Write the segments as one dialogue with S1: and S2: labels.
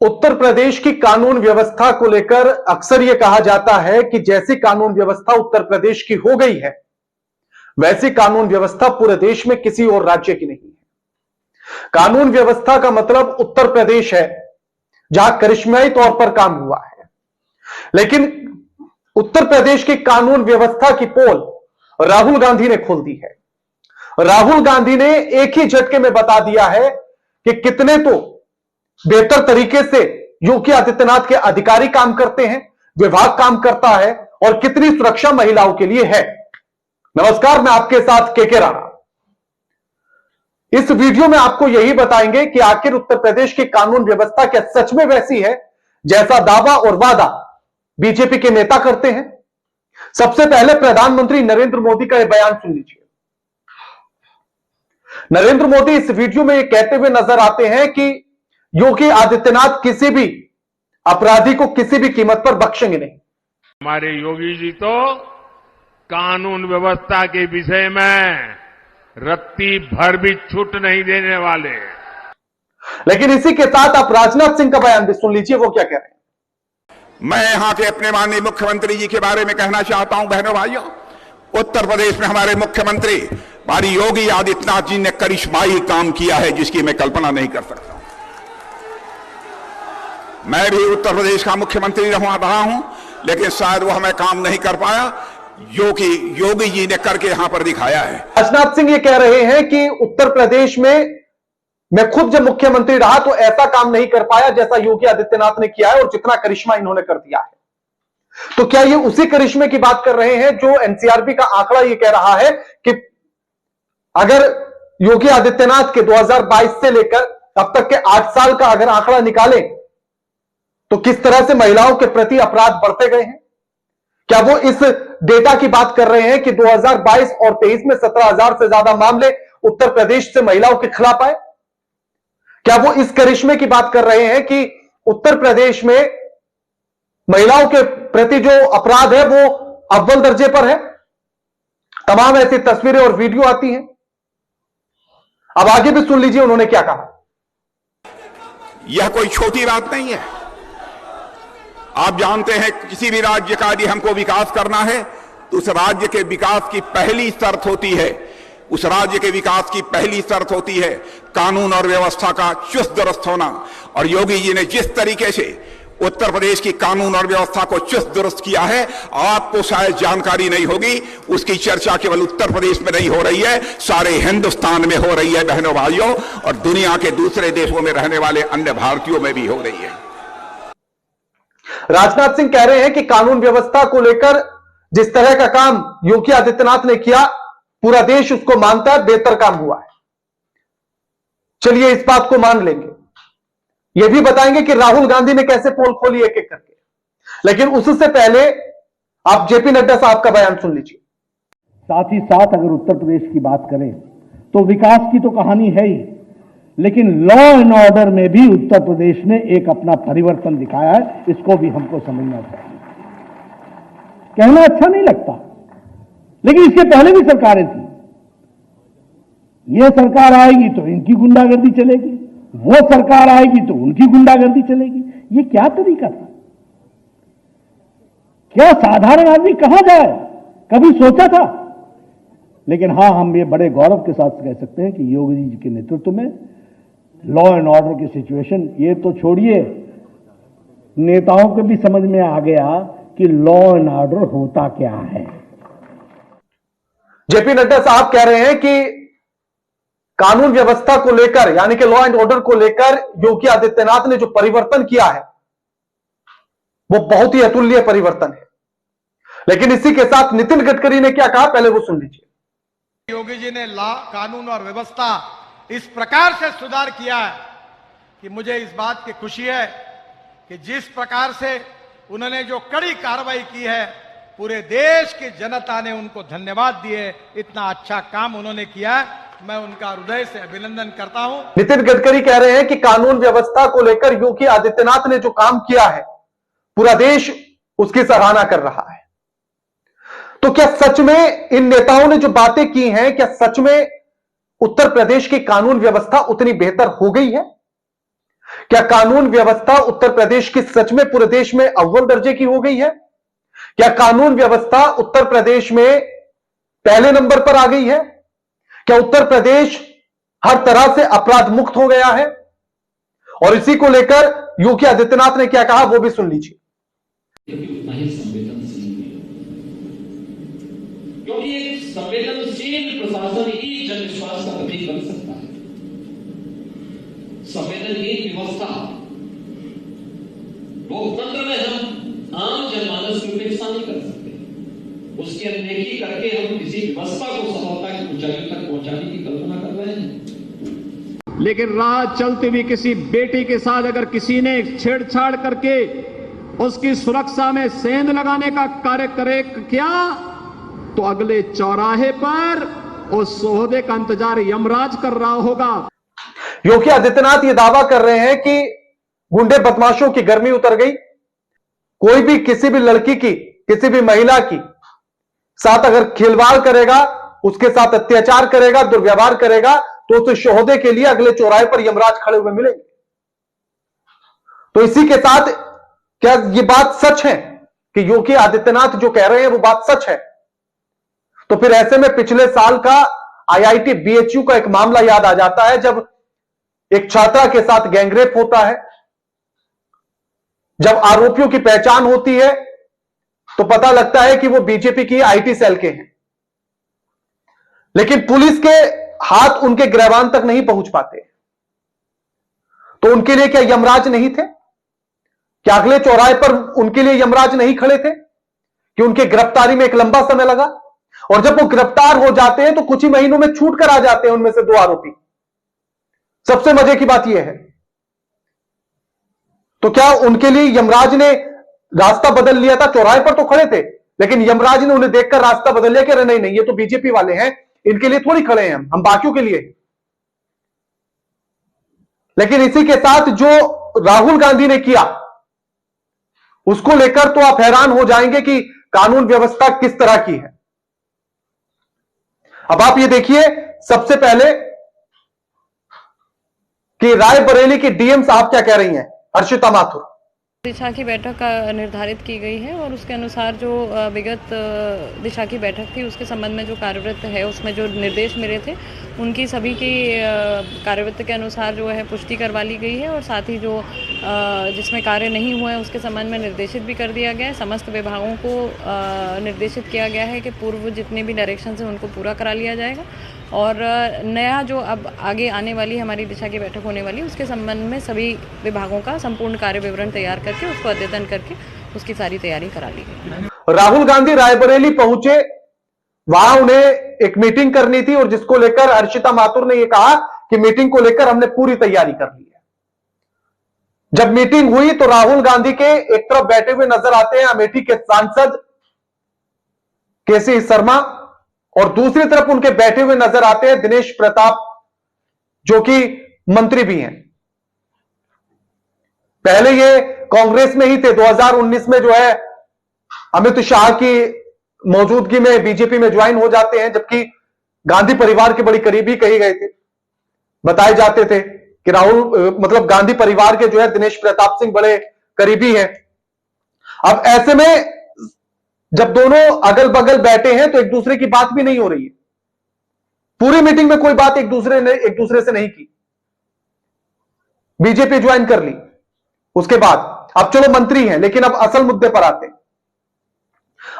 S1: उत्तर प्रदेश की कानून व्यवस्था को लेकर अक्सर यह कहा जाता है कि जैसी कानून व्यवस्था उत्तर प्रदेश की हो गई है, वैसी कानून व्यवस्था पूरे देश में किसी और राज्य की नहीं है। कानून व्यवस्था का मतलब उत्तर प्रदेश है, जहां करिश्माई तौर पर काम हुआ है। लेकिन उत्तर प्रदेश की कानून व्यवस्था की पोल राहुल गांधी ने खोल दी है। राहुल गांधी ने एक ही झटके में बता दिया है कि कितने तो बेहतर तरीके से योगी आदित्यनाथ के अधिकारी काम करते हैं, विभाग काम करता है, और कितनी सुरक्षा महिलाओं के लिए है। नमस्कार, मैं आपके साथ के राणा। इस वीडियो में आपको यही बताएंगे कि आखिर उत्तर प्रदेश की कानून व्यवस्था क्या सच में वैसी है जैसा दावा और वादा बीजेपी के नेता करते हैं। सबसे पहले प्रधानमंत्री नरेंद्र मोदी का यह बयान सुन लीजिए। नरेंद्र मोदी इस वीडियो में यह कहते हुए नजर आते हैं कि योगी आदित्यनाथ किसी भी अपराधी को किसी भी कीमत पर बख्शेंगे नहीं।
S2: हमारे योगी जी तो कानून व्यवस्था के विषय में रत्ती भर भी छूट नहीं देने वाले।
S1: लेकिन इसी के साथ आप राजनाथ सिंह का बयान भी सुन लीजिए, वो क्या कह रहे हैं।
S3: मैं यहां के अपने माननीय मुख्यमंत्री जी के बारे में कहना चाहता हूं। बहनों भाइयों, उत्तर प्रदेश में हमारे मुख्यमंत्री हमारी योगी आदित्यनाथ जी ने करिश्माई काम किया है, जिसकी मैं कल्पना नहीं कर सकता। मैं भी उत्तर प्रदेश का मुख्यमंत्री रहा हूं, लेकिन शायद वो हमें काम नहीं कर पाया जो कि योगी जी ने करके यहां पर दिखाया है।
S1: राजनाथ सिंह ये कह रहे हैं कि उत्तर प्रदेश में मैं खुद जब मुख्यमंत्री रहा तो ऐसा काम नहीं कर पाया जैसा योगी आदित्यनाथ ने किया है और जितना करिश्मा इन्होंने कर दिया है। तो क्या ये उसी करिश्मे की बात कर रहे हैं जो एनसीआरबी का आंकड़ा ये कह रहा है कि अगर योगी आदित्यनाथ के 2022 से लेकर अब तक के 8 साल का अगर आंकड़ा निकालें तो किस तरह से महिलाओं के प्रति अपराध बढ़ते गए हैं? क्या वो इस डेटा की बात कर रहे हैं कि 2022 और 23 में 17,000 से ज्यादा मामले उत्तर प्रदेश से महिलाओं के खिलाफ आए? क्या वो इस करिश्मे की बात कर रहे हैं कि उत्तर प्रदेश में महिलाओं के प्रति जो अपराध है वो अव्वल दर्जे पर है? तमाम ऐसी तस्वीरें और वीडियो आती हैं। अब आगे भी सुन लीजिए उन्होंने क्या कहा।
S3: यह कोई छोटी बात नहीं है। आप जानते हैं, किसी भी राज्य का यदि हमको विकास करना है तो उस राज्य के विकास की पहली शर्त होती है, उस राज्य के विकास की पहली शर्त होती है कानून और व्यवस्था का चुस्त दुरुस्त होना। और योगी जी ने जिस तरीके से उत्तर प्रदेश की कानून और व्यवस्था को चुस्त दुरुस्त किया है, आपको शायद जानकारी नहीं होगी, उसकी चर्चा केवल उत्तर प्रदेश में नहीं हो रही है, सारे हिंदुस्तान में हो रही है बहनों भाइयों, और दुनिया के दूसरे देशों में रहने वाले अन्य भारतीयों में भी हो रही है।
S1: राजनाथ सिंह कह रहे हैं कि कानून व्यवस्था को लेकर जिस तरह का काम योगी आदित्यनाथ ने किया, पूरा देश उसको मानता है, बेहतर काम हुआ है। चलिए इस बात को मान लेंगे। यह भी बताएंगे कि राहुल गांधी ने कैसे पोल खोली एक एक करके। लेकिन उससे पहले आप जेपी नड्डा साहब का बयान सुन लीजिए।
S4: साथ ही साथ अगर उत्तर प्रदेश की बात करें तो विकास की तो कहानी है ही, लेकिन लॉ एंड ऑर्डर में भी उत्तर प्रदेश ने एक अपना परिवर्तन दिखाया है। इसको भी हमको समझना चाहिए। कहना अच्छा नहीं लगता, लेकिन इसके पहले भी सरकारें थी। यह सरकार आएगी तो इनकी गुंडागर्दी चलेगी, वो सरकार आएगी तो उनकी गुंडागर्दी चलेगी। ये क्या तरीका था? क्या साधारण आदमी कहां जाए, कभी सोचा था? लेकिन हां, हम ये बड़े गौरव के साथ कह सकते हैं कि योगी जी के नेतृत्व में लॉ एंड ऑर्डर की सिचुएशन, ये तो छोड़िए, नेताओं को भी समझ में आ गया कि लॉ एंड ऑर्डर होता क्या है।
S1: जेपी नड्डा साहब कह रहे हैं कि कानून व्यवस्था को लेकर, यानी कि लॉ एंड ऑर्डर को लेकर योगी आदित्यनाथ ने जो परिवर्तन किया है वो बहुत ही अतुल्य परिवर्तन है। लेकिन इसी के साथ नितिन गडकरी ने क्या कहा, पहले वो सुन लीजिए।
S5: योगी जी ने कानून और व्यवस्था इस प्रकार से सुधार किया है कि मुझे इस बात की खुशी है कि जिस प्रकार से उन्होंने जो कड़ी कार्रवाई की है, पूरे देश की जनता ने उनको धन्यवाद दिए। इतना अच्छा काम उन्होंने किया है, मैं उनका हृदय से अभिनंदन करता हूं।
S1: नितिन गडकरी कह रहे हैं कि कानून व्यवस्था को लेकर योगी आदित्यनाथ ने जो काम किया है, पूरा देश उसकी सराहना कर रहा है। तो क्या सच में इन नेताओं ने जो बातें की हैं, क्या सच में उत्तर प्रदेश की कानून व्यवस्था उतनी बेहतर हो गई है? क्या कानून व्यवस्था उत्तर प्रदेश की सच में पूरे देश में अव्वल दर्जे की हो गई है? क्या कानून व्यवस्था उत्तर प्रदेश में पहले नंबर पर आ गई है? क्या उत्तर प्रदेश हर तरह से अपराध मुक्त हो गया है? और इसी को लेकर योगी आदित्यनाथ ने क्या कहा वो भी सुन लीजिए।
S6: उतना ही संवेदनशील है, क्योंकि एक संवेदनशील प्रशासन ही जनविश्वास का प्रतीक बन सकता है। संवेदनहीन व्यवस्था, लोकतंत्र में हम आम जनमानस की उपेक्षा नहीं कर सकते, उसकी अनदेखी करके हम किसी व्यवस्था को सफलता की ऊंचाई तक पहुंचाने की कल्पना कर रहे हैं।
S7: लेकिन राह चलते हुए किसी बेटी के साथ अगर किसी ने छेड़छाड़ करके उसकी सुरक्षा में सेंध लगाने का कार्य करे क्या, तो अगले चौराहे पर उस सोहदे का इंतजार यमराज कर रहा होगा।
S1: योगी आदित्यनाथ ये दावा कर रहे हैं कि गुंडे बदमाशों की गर्मी उतर गई। कोई भी किसी भी लड़की की, किसी भी महिला की साथ अगर खिलवाड़ करेगा, उसके साथ अत्याचार करेगा, दुर्व्यवहार करेगा, तो उस शोहदे के लिए अगले चौराहे पर यमराज खड़े हुए मिलेंगे। तो इसी के साथ क्या ये बात सच है कि योगी आदित्यनाथ जो कह रहे हैं वो बात सच है? तो फिर ऐसे में पिछले साल का आईआईटी बीएचयू का एक मामला याद आ जाता है, जब एक छात्रा के साथ गैंगरेप होता है। जब आरोपियों की पहचान होती है तो पता लगता है कि वो बीजेपी की आईटी सेल के हैं, लेकिन पुलिस के हाथ उनके गिरबान तक नहीं पहुंच पाते। तो उनके लिए क्या यमराज नहीं थे? क्या अगले चौराहे पर उनके लिए यमराज नहीं खड़े थे कि उनके गिरफ्तारी में एक लंबा समय लगा? और जब वो गिरफ्तार हो जाते हैं तो कुछ ही महीनों में छूट कर आ जाते हैं उनमें से 2 आरोपी। सबसे मजे की बात यह है, तो क्या उनके लिए यमराज ने रास्ता बदल लिया था? चौराहे पर तो खड़े थे, लेकिन यमराज ने उन्हें देखकर रास्ता बदल लिया कि अरे नहीं नहीं, ये तो बीजेपी वाले हैं, इनके लिए थोड़ी खड़े हैं हम बाकियों के लिए। लेकिन इसी के साथ जो राहुल गांधी ने किया उसको लेकर तो आप हैरान हो जाएंगे कि कानून व्यवस्था किस तरह की है। अब आप ये देखिए सबसे पहले कि रायबरेली की डीएम साहब क्या कह रही हैं, हर्षिता माथुर।
S8: दिशा की बैठक निर्धारित की गई है और उसके अनुसार जो विगत दिशा की बैठक थी उसके संबंध में जो कार्यवृत्त है उसमें जो निर्देश मिले थे उनकी सभी की कार्यवृत्त के अनुसार जो है पुष्टि करवा ली गई है और साथ ही जो जिसमें कार्य नहीं हुआ है उसके संबंध में निर्देशित भी कर दिया गया है। समस्त विभागों को निर्देशित किया गया है कि पूर्व जितने भी डायरेक्शंस हैं उनको पूरा करा लिया जाएगा और नया जो अब आगे आने वाली हमारी दिशा की बैठक होने वाली उसके संबंध में सभी विभागों का संपूर्ण कार्य विवरण तैयार करके उसको अद्यतन करके उसकी सारी तैयारी करा ली गई।
S1: राहुल गांधी रायबरेली पहुंचे, वहां उन्हें एक मीटिंग करनी थी और जिसको लेकर हर्षिता माथुर ने यह कहा कि मीटिंग को लेकर हमने पूरी तैयारी कर ली है। जब मीटिंग हुई तो राहुल गांधी के एक तरफ बैठे हुए नजर आते हैं अमेठी के सांसद केसी शर्मा और दूसरी तरफ उनके बैठे हुए नजर आते हैं दिनेश प्रताप जो कि मंत्री भी हैं। पहले ये कांग्रेस में ही थे, 2019 में जो है अमित शाह की मौजूदगी में बीजेपी में ज्वाइन हो जाते हैं, जबकि गांधी परिवार के बड़ी करीबी कही गए थे। बताए जाते थे कि राहुल मतलब गांधी परिवार के जो है दिनेश प्रताप सिंह बड़े करीबी हैं। अब ऐसे में जब दोनों अगल बगल बैठे हैं तो एक दूसरे की बात भी नहीं हो रही है। पूरी मीटिंग में कोई बात एक दूसरे से नहीं की। बीजेपी ज्वाइन कर ली, उसके बाद अब चलो मंत्री हैं, लेकिन अब असल मुद्दे पर आते हैं।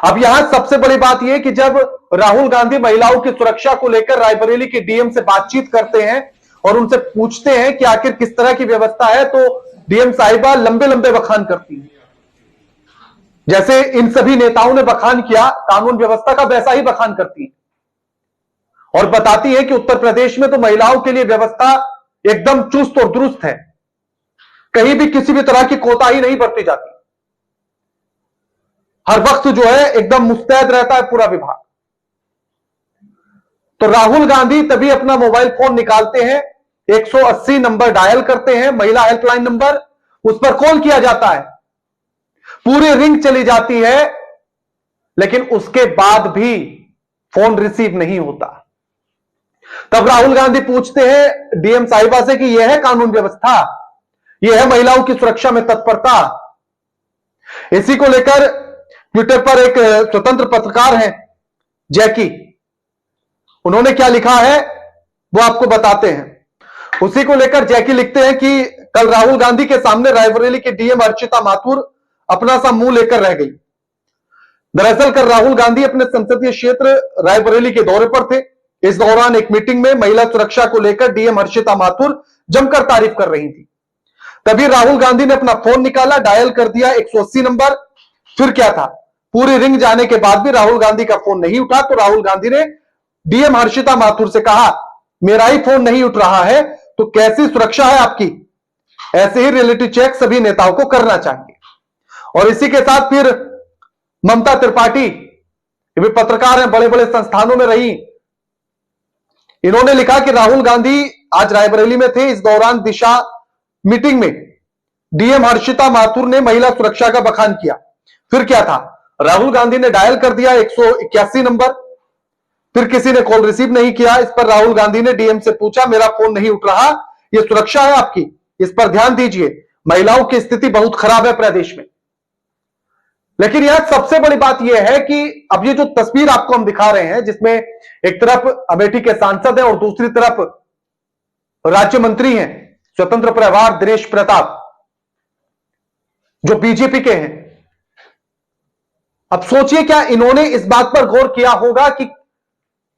S1: अब यहां सबसे बड़ी बात यह कि जब राहुल गांधी महिलाओं की सुरक्षा को लेकर रायबरेली के डीएम से बातचीत करते हैं और उनसे पूछते हैं कि आखिर किस तरह की व्यवस्था है, तो डीएम साहिबा लंबे लंबे बखान करती हैं। जैसे इन सभी नेताओं ने बखान किया कानून व्यवस्था का, वैसा ही बखान करती है और बताती है कि उत्तर प्रदेश में तो महिलाओं के लिए व्यवस्था एकदम चुस्त और दुरुस्त है, कहीं भी किसी भी तरह की कोताही नहीं बरती जाती। हर वक्त जो है एकदम मुस्तैद रहता है पूरा विभाग। तो राहुल गांधी तभी अपना मोबाइल फोन निकालते हैं, 180 नंबर डायल करते हैं, महिला हेल्पलाइन नंबर, उस पर कॉल किया जाता है, पूरी रिंग चली जाती है, लेकिन उसके बाद भी फोन रिसीव नहीं होता। तब राहुल गांधी पूछते हैं डीएम साहिबा से कि यह है कानून व्यवस्था, यह है महिलाओं की सुरक्षा में तत्परता। इसी को लेकर ट्विटर पर एक स्वतंत्र पत्रकार हैं जैकी, उन्होंने क्या लिखा है वो आपको बताते हैं। उसी को लेकर जैकी लिखते हैं कि कल राहुल गांधी के सामने रायबरेली के डीएम अर्चिता माथुर अपना सा मुंह लेकर रह गई। दरअसल कल राहुल गांधी अपने संसदीय क्षेत्र रायबरेली के दौरे पर थे। इस दौरान एक मीटिंग में महिला सुरक्षा को लेकर डीएम अर्चिता माथुर जमकर तारीफ कर रही थी। तभी राहुल गांधी ने अपना फोन निकाला, डायल कर दिया 180 नंबर। फिर क्या था, पूरी रिंग जाने के बाद भी राहुल गांधी का फोन नहीं उठा तो राहुल गांधी ने डीएम हर्षिता माथुर से कहा, मेरा ही फोन नहीं उठ रहा है तो कैसी सुरक्षा है आपकी। ऐसे ही रियलिटी चेक सभी नेताओं को करना चाहिए। और इसी के साथ फिर ममता त्रिपाठी, ये भी पत्रकार हैं, बड़े बड़े संस्थानों में रही, इन्होंने लिखा कि राहुल गांधी आज रायबरेली में थे। इस दौरान दिशा मीटिंग में डीएम हर्षिता माथुर ने महिला सुरक्षा का बखान किया। फिर क्या था, राहुल गांधी ने डायल कर दिया 181 नंबर। फिर किसी ने कॉल रिसीव नहीं किया। इस पर राहुल गांधी ने डीएम से पूछा, मेरा फोन नहीं उठ रहा, यह सुरक्षा है आपकी, इस पर ध्यान दीजिए, महिलाओं की स्थिति बहुत खराब है प्रदेश में। लेकिन यहां सबसे बड़ी बात यह है कि अब ये जो तस्वीर आपको हम दिखा रहे हैं, जिसमें एक तरफ अमेठी के सांसद हैं और दूसरी तरफ राज्य मंत्री हैं स्वतंत्र प्रभार दिनेश प्रताप, जो बीजेपी के हैं। अब सोचिए, क्या इन्होंने इस बात पर गौर किया होगा कि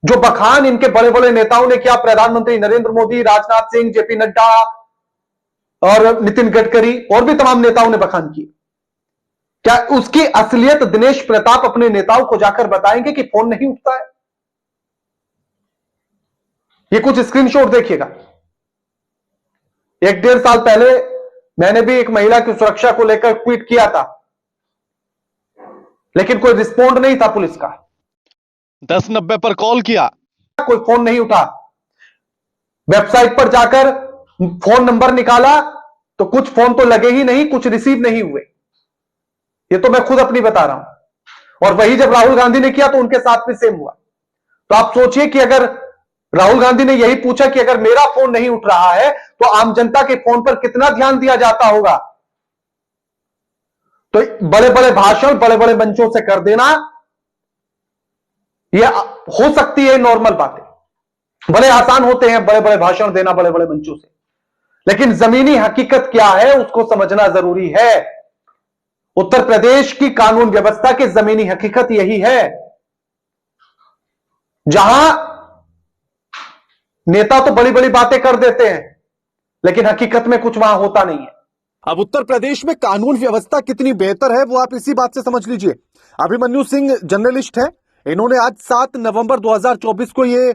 S1: जो बखान इनके बड़े बड़े नेताओं ने किया, प्रधानमंत्री नरेंद्र मोदी, राजनाथ सिंह, जेपी नड्डा और नितिन गडकरी और भी तमाम नेताओं ने बखान किए, क्या उसकी असलियत दिनेश प्रताप अपने नेताओं को जाकर बताएंगे कि फोन नहीं उठता है। ये कुछ स्क्रीनशॉट देखिएगा। 1-1.5 साल पहले मैंने भी एक महिला की सुरक्षा को लेकर ट्वीट किया था, लेकिन कोई रिस्पॉन्ड नहीं था पुलिस का।
S9: 1090 पर कॉल किया,
S1: कोई फोन नहीं उठा। वेबसाइट पर जाकर फोन नंबर निकाला तो कुछ फोन तो लगे ही नहीं, कुछ रिसीव नहीं हुए। ये तो मैं खुद अपनी बता रहा हूं। और वही जब राहुल गांधी ने किया तो उनके साथ भी सेम हुआ। तो आप सोचिए कि अगर राहुल गांधी ने यही पूछा कि अगर मेरा फोन नहीं उठ रहा है तो आम जनता के फोन पर कितना ध्यान दिया जाता होगा। तो बड़े बड़े भाषण बड़े बड़े मंचों से कर देना, यह हो सकती है नॉर्मल बातें, बड़े आसान होते हैं बड़े बड़े भाषण देना बड़े बड़े मंचों से, लेकिन जमीनी हकीकत क्या है उसको समझना जरूरी है। उत्तर प्रदेश की कानून व्यवस्था की जमीनी हकीकत यही है, जहां नेता तो बड़ी बड़ी बातें कर देते हैं लेकिन हकीकत में कुछ वहां होता नहीं है।
S9: अब उत्तर प्रदेश में कानून व्यवस्था कितनी बेहतर है वो आप इसी बात से समझ लीजिए। अभिमन्यु सिंह जर्नलिस्ट है, इन्होंने आज 7 नवंबर 2024 को ये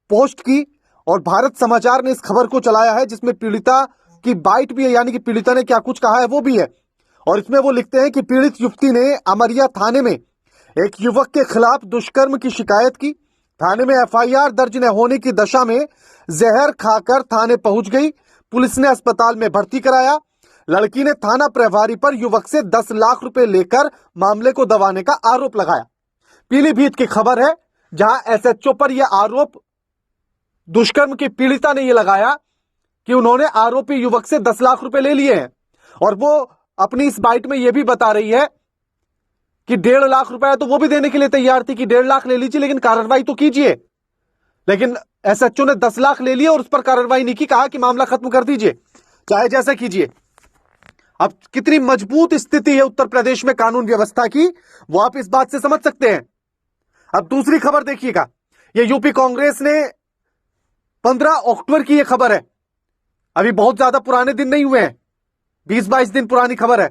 S9: पोस्ट की और भारत समाचार ने इस खबर को चलाया है, जिसमें पीड़िता की बाइट भी है, यानी कि पीड़िता ने क्या कुछ कहा है वो भी है। और इसमें वो लिखते हैं कि पीड़ित युवती ने अमरिया थाने में एक युवक के खिलाफ दुष्कर्म की शिकायत की। थाने में एफआईआर दर्ज न होने की दशा में जहर खाकर थाने पहुंच गई। पुलिस ने अस्पताल में भर्ती कराया। लड़की ने थाना प्रभारी पर युवक से 10 लाख रुपए लेकर मामले को दबाने का आरोप लगाया। पीलीभीत की खबर है, जहां एसएचओ पर यह आरोप दुष्कर्म की पीड़िता ने यह लगाया कि उन्होंने आरोपी युवक से 10 लाख रुपए ले लिए हैं। और वो अपनी इस बाइट में यह भी बता रही है कि 1.5 लाख रुपए तो वो भी देने के लिए तैयार थी कि 1.5 लाख ले लीजिए लेकिन कार्रवाई तो कीजिए। लेकिन एसएचओ ने 10 लाख ले लिए और उस पर कार्रवाई नहीं की, कहा कि मामला खत्म कर दीजिए, चाहे जैसा कीजिए। अब कितनी मजबूत स्थिति है उत्तर प्रदेश में कानून व्यवस्था की, वो आप इस बात से समझ सकते हैं। अब दूसरी खबर देखिएगा, ये यूपी कांग्रेस ने 15 अक्टूबर की यह खबर है, अभी बहुत ज्यादा पुराने दिन नहीं हुए हैं, 20-22 दिन पुरानी खबर है।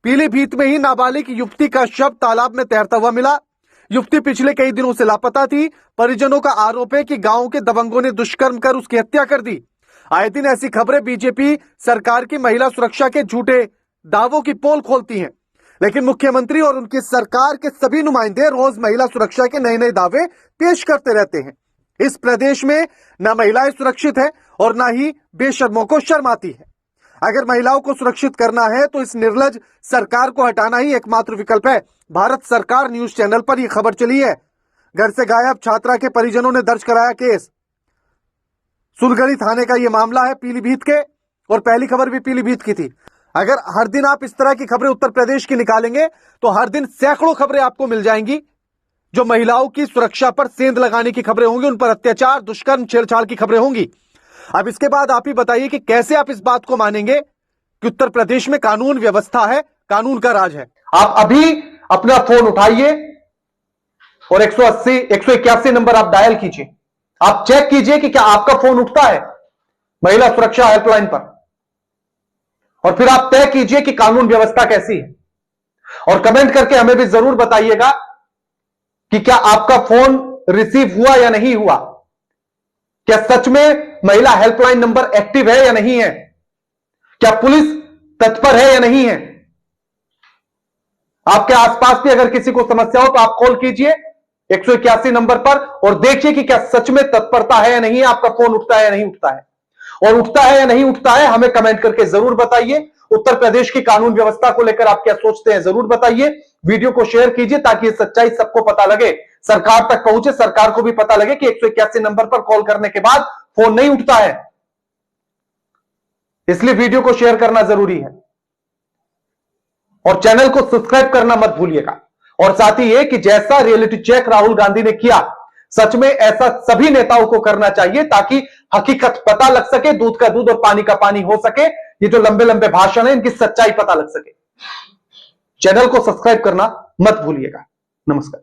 S9: पीलीभीत में ही नाबालिग युवती का शव तालाब में तैरता हुआ मिला। युवती पिछले कई दिनों से लापता थी। परिजनों का आरोप है कि गांव के दबंगों ने दुष्कर्म कर उसकी हत्या कर दी। आए दिन ऐसी खबरें बीजेपी सरकार की महिला सुरक्षा के झूठे दावों की पोल खोलती हैं, लेकिन मुख्यमंत्री और उनकी सरकार के सभी नुमाइंदे रोज महिला सुरक्षा के नए नए दावे पेश करते रहते हैं। इस प्रदेश में न महिलाएं सुरक्षित है और न ही बेशर्मों को शर्म आती है। अगर महिलाओं को सुरक्षित करना है तो इस निर्लज सरकार को हटाना ही एकमात्र विकल्प है। भारत सरकार न्यूज चैनल पर यह खबर चली है। घर से गायब छात्रा के परिजनों ने दर्ज कराया केस। सुलगड़ी थाने का यह मामला है पीलीभीत के। और पहली खबर भी पीलीभीत की थी। अगर हर दिन आप इस तरह की खबरें उत्तर प्रदेश की निकालेंगे तो हर दिन सैकड़ों खबरें आपको मिल जाएंगी जो महिलाओं की सुरक्षा पर सेंध लगाने की खबरें होंगी, उन पर अत्याचार, दुष्कर्म, छेड़छाड़ की खबरें होंगी। अब इसके बाद आप ही बताइए कि कैसे आप इस बात को मानेंगे कि उत्तर प्रदेश में कानून व्यवस्था है, कानून का राज है।
S1: आप अभी अपना फोन उठाइए और 180 181 नंबर आप डायल कीजिए। आप चेक कीजिए कि क्या आपका फोन उठता है महिला सुरक्षा हेल्पलाइन पर, और फिर आप तय कीजिए कि कानून व्यवस्था कैसी है। और कमेंट करके हमें भी जरूर बताइएगा कि क्या आपका फोन रिसीव हुआ या नहीं हुआ, क्या सच में महिला हेल्पलाइन नंबर एक्टिव है या नहीं है, क्या पुलिस तत्पर है या नहीं है। आपके आसपास भी अगर किसी को समस्या हो तो आप कॉल कीजिए 181 नंबर पर और देखिए कि क्या सच में तत्परता है या नहीं है, आपका फोन उठता है या नहीं उठता है। और उठता है या नहीं उठता है हमें कमेंट करके जरूर बताइए। उत्तर प्रदेश की कानून व्यवस्था को लेकर आप क्या सोचते हैं जरूर बताइए। वीडियो को शेयर कीजिए ताकि ये सच्चाई सबको पता लगे, सरकार तक पहुंचे, सरकार को भी पता लगे कि 181 नंबर पर कॉल करने के बाद फोन नहीं उठता है। इसलिए वीडियो को शेयर करना जरूरी है और चैनल को सब्सक्राइब करना मत भूलिएगा। और साथ ही यह कि जैसा रियलिटी चेक राहुल गांधी ने किया, सच में ऐसा सभी नेताओं को करना चाहिए ताकि हकीकत पता लग सके, दूध का दूध और पानी का पानी हो सके। ये जो लंबे लंबे भाषण है इनकी सच्चाई पता लग सके। चैनल को सब्सक्राइब करना मत भूलिएगा। नमस्कार।